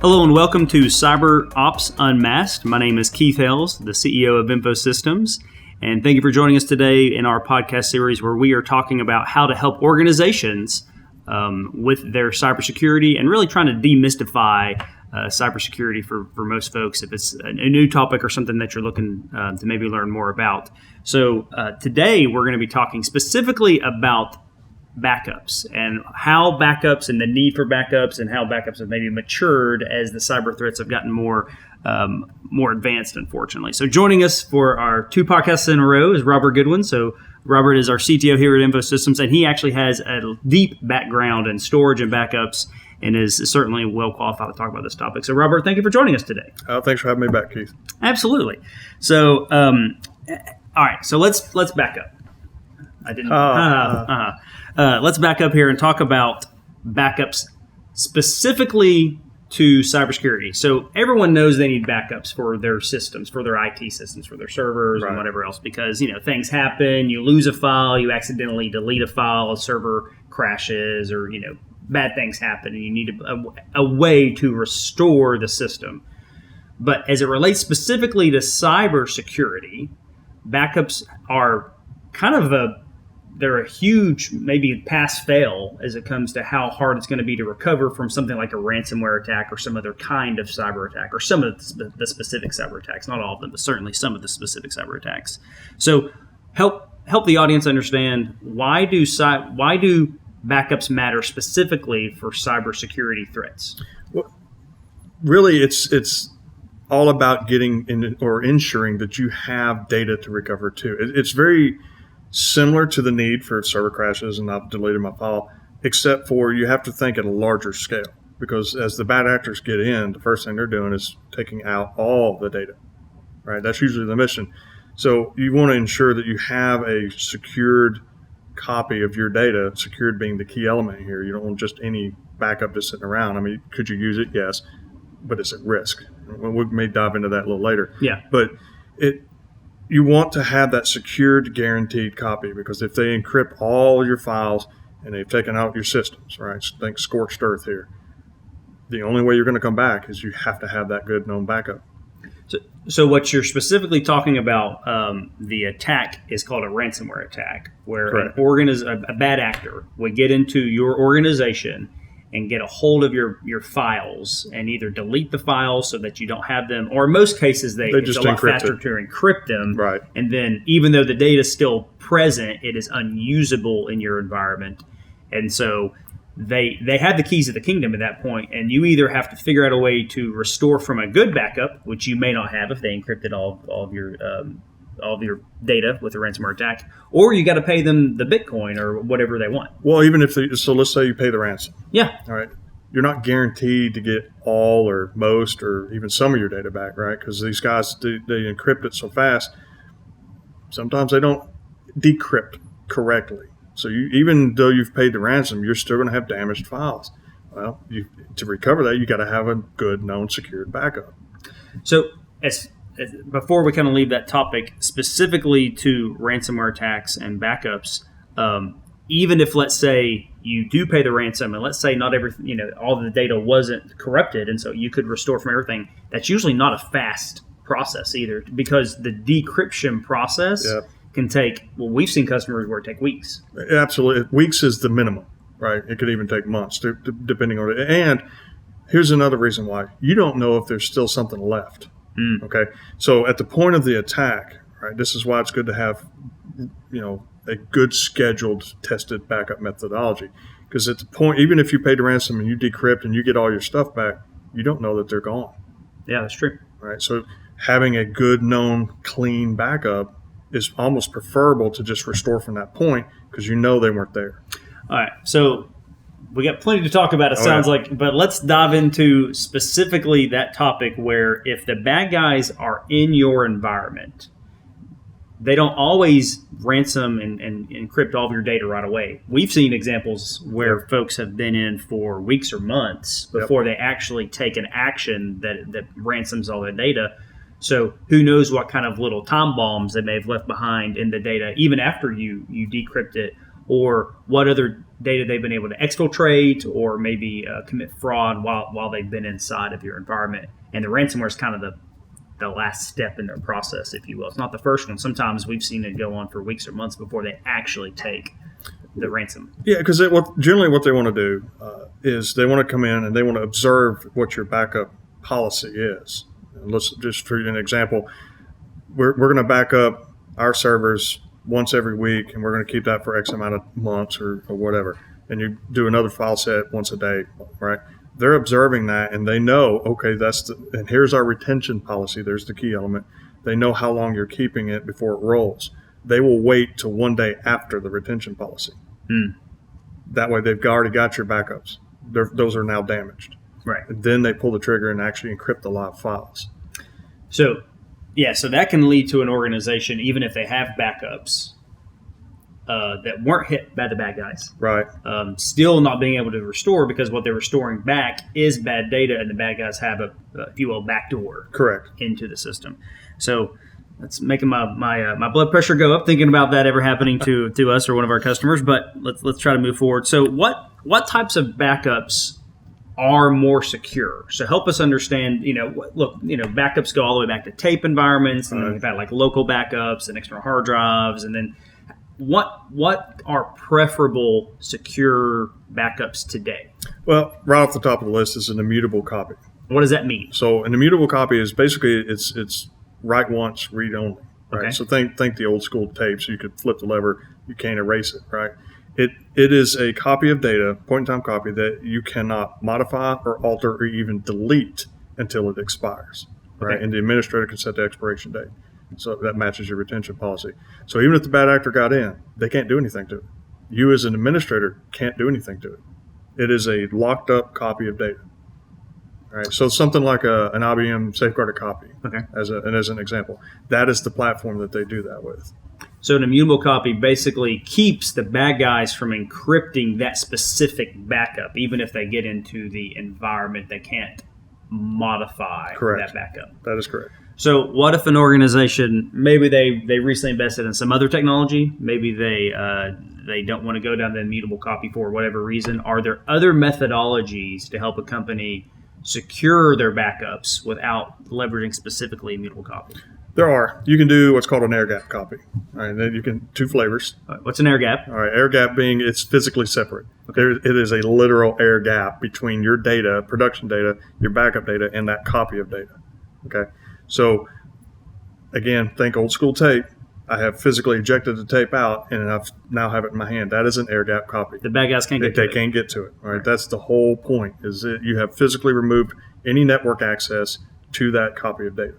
Hello and welcome to Cyber Ops Unmasked. My name is Keith Hales, the CEO of InfoSystems, and thank you for joining us today in our podcast series where we are talking about how to help organizations with their cybersecurity and really trying to demystify cybersecurity for most folks if it's a new topic or something that you're looking to maybe learn more about. So today we're going to be talking specifically about backups and how backups and the need for backups and how backups have maybe matured as the cyber threats have gotten more advanced, unfortunately. So joining us for our two podcasts in a row is Robert Goodwin. So Robert is our CTO here at InfoSystems, and he actually has a deep background in storage and backups and is certainly well qualified to talk about this topic. So Robert, thank you for joining us today. Thanks for having me back, Keith. Absolutely. So, all right. So let's back up. Let's back up here and talk about backups specifically to cybersecurity. So everyone knows they need backups for their systems, for their IT systems, for their servers and whatever else, because things happen. You lose a file, you accidentally delete a file, a server crashes, or bad things happen, and you need a way to restore the system. But as it relates specifically to cybersecurity, backups are kind of they're a huge, maybe pass-fail as it comes to how hard it's going to be to recover from something like a ransomware attack or some other kind of cyber attack or some of the specific cyber attacks. Not all of them, but certainly some of the specific cyber attacks. So help the audience understand why do backups matter specifically for cybersecurity threats? Well, really, it's all about getting in or ensuring that you have data to recover to. It's very similar to the need for server crashes and I've deleted my file, except for you have to think at a larger scale, because as the bad actors get in, the first thing they're doing is taking out all the data, right? That's usually the mission. So you want to ensure that you have a secured copy of your data, secured being the key element here. You don't want just any backup just sitting around. I mean, could you use it? Yes, but it's at risk. We may dive into that a little later. Yeah. But you want to have that secured, guaranteed copy, because if they encrypt all your files and they've taken out your systems, right? Think scorched earth here. The only way you're going to come back is you have to have that good known backup. So what you're specifically talking about, the attack is called a ransomware attack, where a bad actor would get into your organization and get a hold of your files and either delete the files so that you don't have them, or in most cases it's a lot faster to encrypt them. Right. And then even though the data is still present, it is unusable in your environment. And so they have the keys of the kingdom at that point, and you either have to figure out a way to restore from a good backup, which you may not have if they encrypted all of your data with a ransomware attack, or you got to pay them the Bitcoin or whatever they want. Well, even if so let's say you pay the ransom. Yeah. All right. You're not guaranteed to get all or most or even some of your data back, right? Because these guys, they encrypt it so fast. Sometimes they don't decrypt correctly. So even though you've paid the ransom, you're still going to have damaged files. Well, to recover that, you got to have a good known secured backup. So before we kind of leave that topic specifically to ransomware attacks and backups, even if, let's say, you do pay the ransom and let's say not everything, all the data wasn't corrupted and so you could restore from everything, that's usually not a fast process either, because the decryption process can take, we've seen customers where it take weeks. Absolutely. Weeks is the minimum, right? It could even take months depending on it. And here's another reason why. You don't know if there's still something left. Okay, so at the point of the attack, right? This is why it's good to have, a good scheduled, tested backup methodology. Because at the point, even if you pay the ransom and you decrypt and you get all your stuff back, you don't know that they're gone. Yeah, that's true. Right. So having a good, known, clean backup is almost preferable to just restore from that point because they weren't there. All right. So we got plenty to talk about, it sounds like, but let's dive into specifically that topic where if the bad guys are in your environment, they don't always ransom and encrypt all of your data right away. We've seen examples where folks have been in for weeks or months before they actually take an action that ransoms all their data. So who knows what kind of little time bombs they may have left behind in the data, even after you decrypt it, or what other data they've been able to exfiltrate or maybe commit fraud while they've been inside of your environment. And the ransomware is kind of the last step in their process, if you will. It's not the first one. Sometimes we've seen it go on for weeks or months before they actually take the ransom. Yeah, because generally what they want to do is they want to come in and they want to observe what your backup policy is. And let's just for an example, we're going to back up our servers once every week, and we're going to keep that for X amount of months or whatever. And you do another file set once a day, right? They're observing that, and they know, okay, and here's our retention policy. There's the key element. They know how long you're keeping it before it rolls. They will wait till 1 day after the retention policy. That way, they've already got your backups. Those are now damaged. Right. And then they pull the trigger and actually encrypt the live files. So that can lead to an organization, even if they have backups that weren't hit by the bad guys. Right. Still not being able to restore because what they're restoring back is bad data, and the bad guys have if you will, backdoor Correct. into the system. So that's making my blood pressure go up thinking about that ever happening to us or one of our customers. But let's try to move forward. So what types of backups are more secure? So help us understand, backups go all the way back to tape environments, and then we've had like local backups and external hard drives, and then what are preferable secure backups today? Well, right off the top of the list is an immutable copy. What does that mean? So an immutable copy is basically it's write once, read only. Right. Okay. So think the old school tapes. You could flip the lever, you can't erase it. Right. It is a copy of data, point in time copy that you cannot modify or alter or even delete until it expires. Right. Okay. And the administrator can set the expiration date. So that matches your retention policy. So even if the bad actor got in, they can't do anything to it. You as an administrator can't do anything to it. It is a locked up copy of data. All right. So something like an IBM safeguarded copy, Okay. as an example. That is the platform that they do that with. So an immutable copy basically keeps the bad guys from encrypting that specific backup. Even if they get into the environment, they can't modify Correct. that backup. That is correct. So what if an organization, maybe they recently invested in some other technology, maybe they don't want to go down the immutable copy for whatever reason. Are there other methodologies to help a company secure their backups without leveraging specifically immutable copy? There are. You can do what's called an air gap copy. All right, then you can two flavors. All right, what's an air gap? All right, air gap being it's physically separate. Okay. It is a literal air gap between your data, production data, your backup data, and that copy of data. Okay, so again, think old school tape. I have physically ejected the tape out, and I now have it in my hand. That is an air gap copy. The bad guys can't get to They it. can't get to it. All right, that's the whole point. Is that you have physically removed any network access to that copy of data.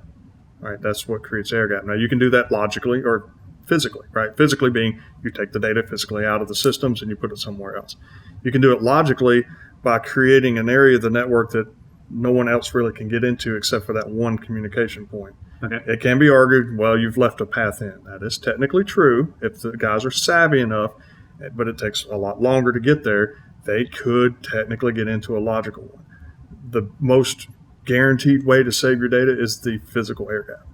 All right, that's what creates air gap. Now you can do that logically or physically, right? Physically being you take the data physically out of the systems and you put it somewhere else. You can do it logically by creating an area of the network that no one else really can get into except for that one communication point. Okay. It can be argued, well, you've left a path in. That is technically true if the guys are savvy enough, but it takes a lot longer to get there. They could technically get into a logical one. The most guaranteed way to save your data is the physical air gap.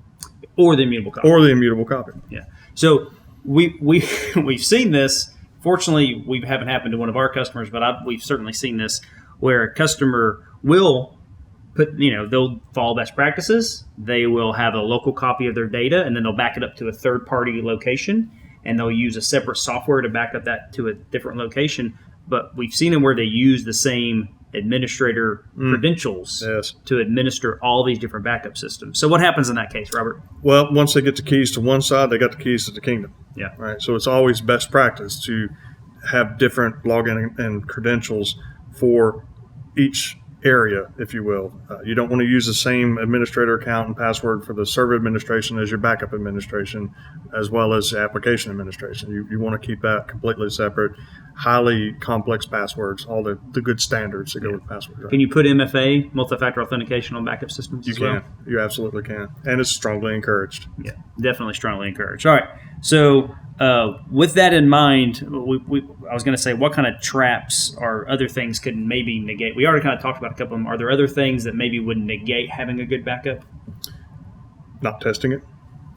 Or the immutable copy. Or the immutable copy. Yeah. So we've seen this. Fortunately, we haven't happened to one of our customers, but we've certainly seen this where a customer will put, they'll follow best practices. They will have a local copy of their data, and then they'll back it up to a third-party location, and they'll use a separate software to back up that to a different location. But we've seen them where they use the same administrator credentials Yes. to administer all these different backup systems. So what happens in that case, Robert? Well, once they get the keys to one side, they got the keys to the kingdom. Yeah. Right. So it's always best practice to have different login and credentials for each area, if you will. You don't want to use the same administrator account and password for the server administration as your backup administration, as well as application administration. You want to keep that completely separate. Highly complex passwords, all the good standards that go with passwords. Right? Can you put MFA, multi-factor authentication, on backup systems You as well? can. You absolutely can. And it's strongly encouraged. Yeah, definitely strongly encouraged. All right. So with that in mind, I was going to say, what kind of traps or other things could maybe negate? We already kind of talked about a couple of them. Are there other things that maybe would negate having a good backup? Not testing it.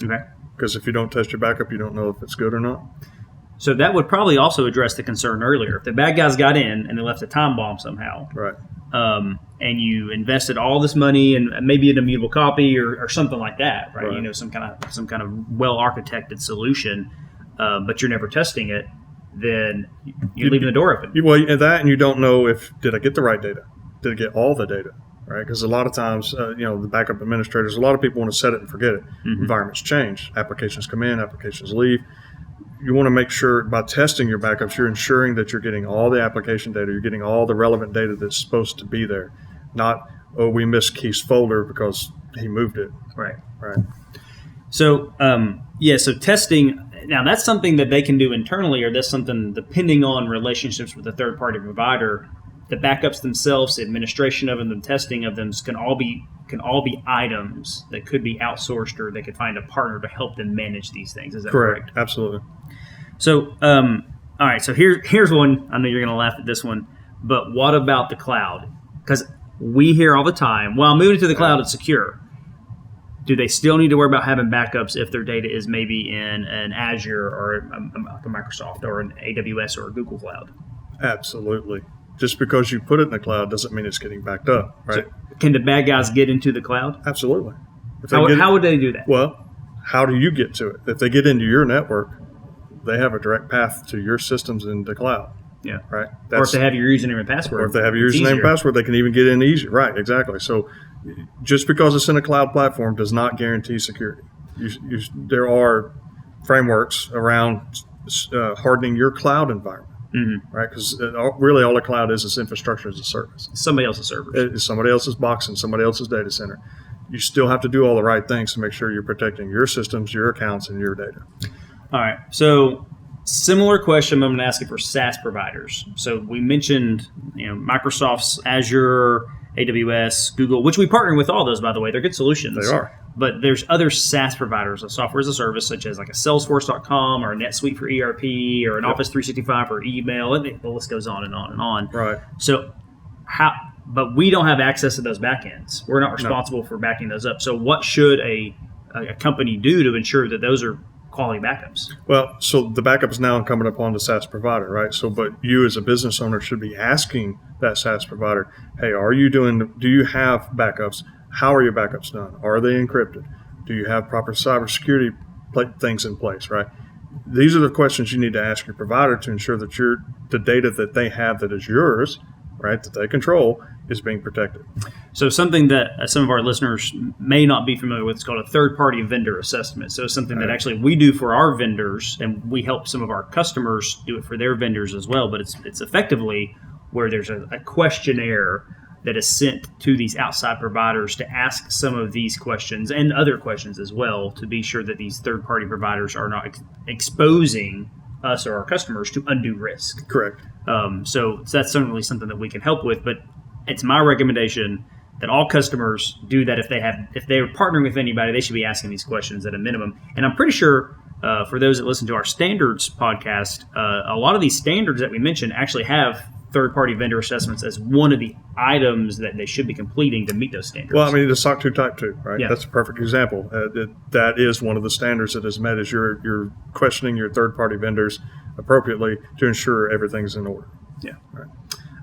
Okay. Because if you don't test your backup, you don't know if it's good or not. So that would probably also address the concern earlier. If the bad guys got in and they left a time bomb somehow, Right. And you invested all this money and maybe an immutable copy or something like that, right? Right. Some kind of well architected solution, but you're never testing it, then you're leaving the door open. And you don't know did I get the right data? Did I get all the data? Right? Because a lot of times, the backup administrators, a lot of people want to set it and forget it. Mm-hmm. Environments change, applications come in, applications leave. You want to make sure by testing your backups, you're ensuring that you're getting all the application data, you're getting all the relevant data that's supposed to be there. Not, we missed Keith's folder because he moved it. Right. Right. So, so testing, now that's something that they can do internally, or that's something, depending on relationships with a third-party provider, the backups themselves, the administration of them, the testing of them can all be items that could be outsourced, or they could find a partner to help them manage these things. Is that correct? Absolutely. So, all right. So here's one. I know you're going to laugh at this one, but what about the cloud? Because we hear all the time, well, moving to the cloud, it's secure. Do they still need to worry about having backups if their data is maybe in an Azure or a Microsoft or an AWS or a Google Cloud? Absolutely. Just because you put it in the cloud doesn't mean it's getting backed up, right? So can the bad guys get into the cloud? Absolutely. How would they do that? Well, how do you get to it? If they get into your network, they have a direct path to your systems in the cloud. Yeah. Right. Or if they have your username and password. Or if they have your username and password, they can even get in easier. Right. Exactly. So just because it's in a cloud platform does not guarantee security. There are frameworks around hardening your cloud environment. Mm-hmm. Right, because really all a cloud is infrastructure as a service. Somebody else's servers. It's somebody else's box and somebody else's data center. You still have to do all the right things to make sure you're protecting your systems, your accounts, and your data. All right. So similar question I'm going to ask you for SaaS providers. So we mentioned Microsoft's Azure, AWS, Google, which we partner with all those, by the way. They're good solutions. They are. But there's other SaaS providers of software as a service, such as like a Salesforce.com or a NetSuite for ERP or an Office 365 for email, and the list goes on and on and on. Right. So but we don't have access to those backends. We're not responsible for backing those up. So what should a company do to ensure that those are quality backups? Well, so the backup is now incumbent upon the SaaS provider, right? So, but you as a business owner should be asking that SaaS provider, hey, do you have backups? How are your backups done? Are they encrypted? Do you have proper cybersecurity things in place, right? These are the questions you need to ask your provider to ensure that the data that they have that is yours, right, that they control, is being protected. So something that some of our listeners may not be familiar with is called a third-party vendor assessment. So something that actually we do for our vendors, and we help some of our customers do it for their vendors as well, but it's effectively where there's a questionnaire that is sent to these outside providers to ask some of these questions and other questions as well, to be sure that these third-party providers are not exposing us or our customers to undue risk. Correct. So that's certainly something that we can help with, but it's my recommendation that all customers do that. If they're partnering with anybody, they should be asking these questions at a minimum. And I'm pretty sure for those that listen to our standards podcast, a lot of these standards that we mentioned actually have third-party vendor assessments as one of the items that they should be completing to meet those standards. Well, I mean, the SOC 2 Type 2, right? Yeah. That's a perfect example. That is one of the standards that is met, is you're questioning your third-party vendors appropriately to ensure everything's in order. Yeah. All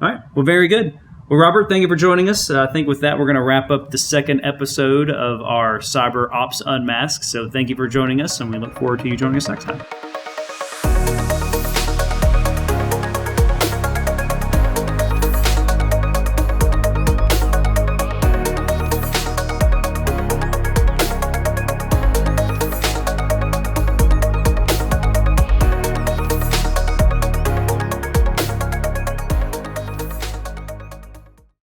right. Well, very good. Well, Robert, thank you for joining us. I think with that, we're going to wrap up the second episode of our Cyber Ops Unmasked. So thank you for joining us, and we look forward to you joining us next time.